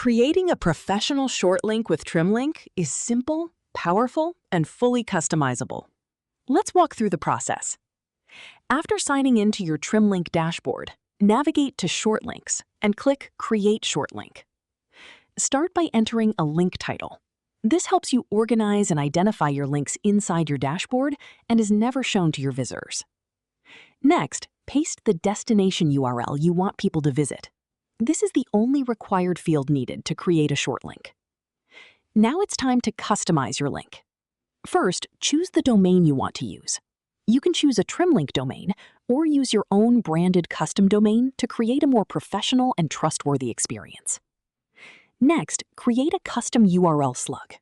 Creating a professional short link with Trimlink is simple, powerful, and fully customizable. Let's walk through the process. After signing into your Trimlink dashboard, navigate to Short Links and click Create Short Link. Start by entering a link title. This helps you organize and identify your links inside your dashboard and is never shown to your visitors. Next, paste the destination URL you want people to visit. This is the only required field needed to create a short link. Now it's time to customize your link. First, choose the domain you want to use. You can choose a Trimlink domain or use your own branded custom domain to create a more professional and trustworthy experience. Next, create a custom URL slug.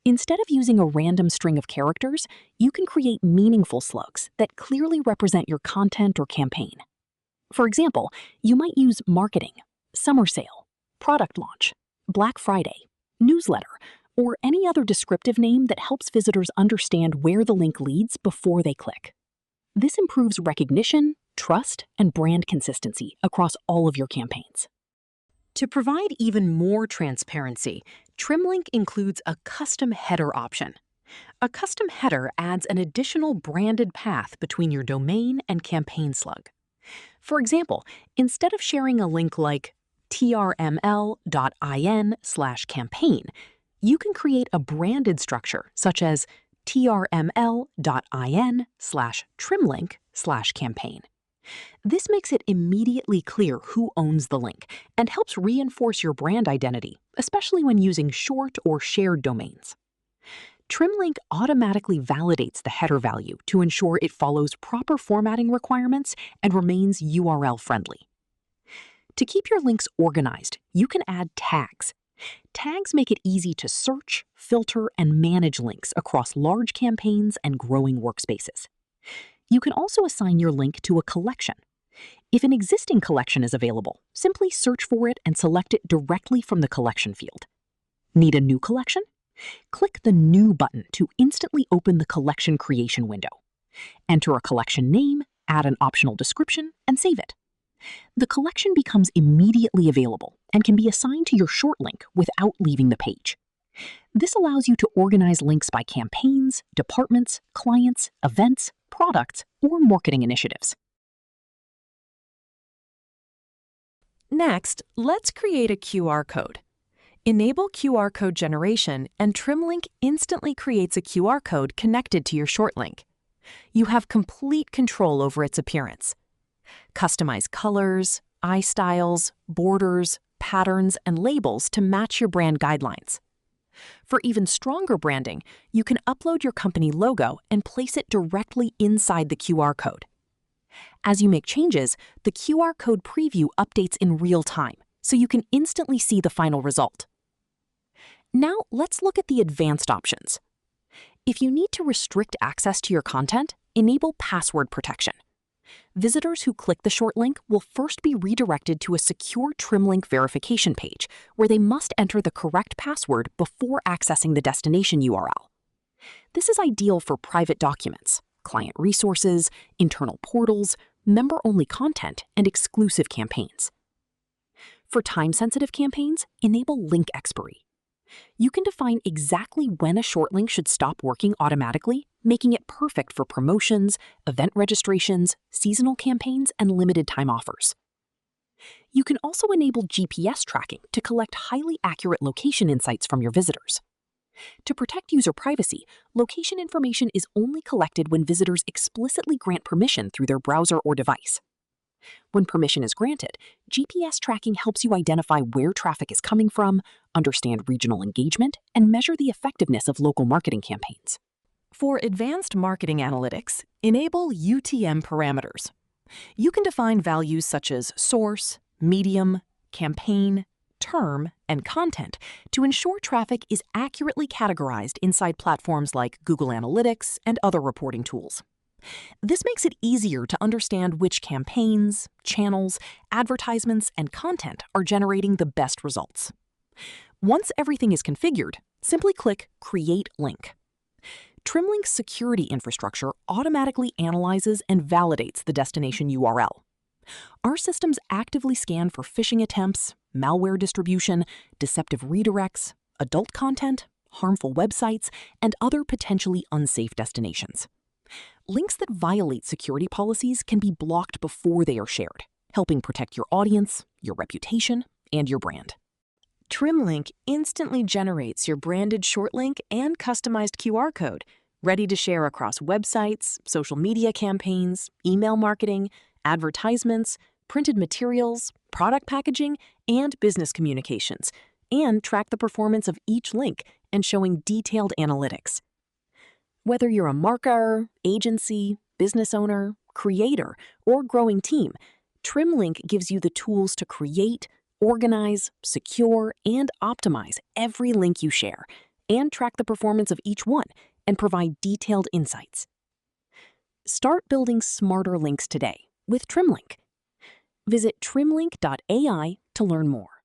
Instead of using a random string of characters, you can create meaningful slugs that clearly represent your content or campaign. For example, you might use marketing, summer sale, product launch, Black Friday, newsletter, or any other descriptive name that helps visitors understand where the link leads before they click. This improves recognition, trust, and brand consistency across all of your campaigns. To provide even more transparency, Trimlink includes a custom header option. A custom header adds an additional branded path between your domain and campaign slug. For example, instead of sharing a link like trml.in/campaign, you can create a branded structure such as trml.in/trimlink/campaign. This makes it immediately clear who owns the link and helps reinforce your brand identity, especially when using short or shared domains. Trimlink automatically validates the header value to ensure it follows proper formatting requirements and remains URL friendly. To keep your links organized, you can add tags. Tags make it easy to search, filter, and manage links across large campaigns and growing workspaces. You can also assign your link to a collection. If an existing collection is available, simply search for it and select it directly from the collection field. Need a new collection? Click the New button to instantly open the collection creation window. Enter a collection name, add an optional description, and save it. The collection becomes immediately available and can be assigned to your short link without leaving the page. This allows you to organize links by campaigns, departments, clients, events, products, or marketing initiatives. Next, let's create a QR code. Enable QR code generation, and Trimlink instantly creates a QR code connected to your short link. You have complete control over its appearance. Customize colors, eye styles, borders, patterns, and labels to match your brand guidelines. For even stronger branding, you can upload your company logo and place it directly inside the QR code. As you make changes, the QR code preview updates in real time, so you can instantly see the final result. Now, let's look at the advanced options. If you need to restrict access to your content, enable password protection. Visitors who click the short link will first be redirected to a secure Trimlink verification page where they must enter the correct password before accessing the destination URL. This is ideal for private documents, client resources, internal portals, member-only content, and exclusive campaigns. For time-sensitive campaigns, enable link expiry. You can define exactly when a short link should stop working automatically, making it perfect for promotions, event registrations, seasonal campaigns, and limited time offers. You can also enable GPS tracking to collect highly accurate location insights from your visitors. To protect user privacy, location information is only collected when visitors explicitly grant permission through their browser or device. When permission is granted, GPS tracking helps you identify where traffic is coming from, understand regional engagement, and measure the effectiveness of local marketing campaigns. For advanced marketing analytics, enable UTM parameters. You can define values such as source, medium, campaign, term, and content to ensure traffic is accurately categorized inside platforms like Google Analytics and other reporting tools. This makes it easier to understand which campaigns, channels, advertisements, and content are generating the best results. Once everything is configured, simply click Create Link. Trimlink's security infrastructure automatically analyzes and validates the destination URL. Our systems actively scan for phishing attempts, malware distribution, deceptive redirects, adult content, harmful websites, and other potentially unsafe destinations. Links that violate security policies can be blocked before they are shared, helping protect your audience, your reputation, and your brand. Trimlink instantly generates your branded short link and customized QR code, ready to share across websites, social media campaigns, email marketing, advertisements, printed materials, product packaging, and business communications, and track the performance of each link and showing detailed analytics. Whether you're a marketer, agency, business owner, creator, or growing team, Trimlink gives you the tools to create, organize, secure, and optimize every link you share, and track the performance of each one and provide detailed insights. Start building smarter links today with Trimlink. Visit trimlink.ai to learn more.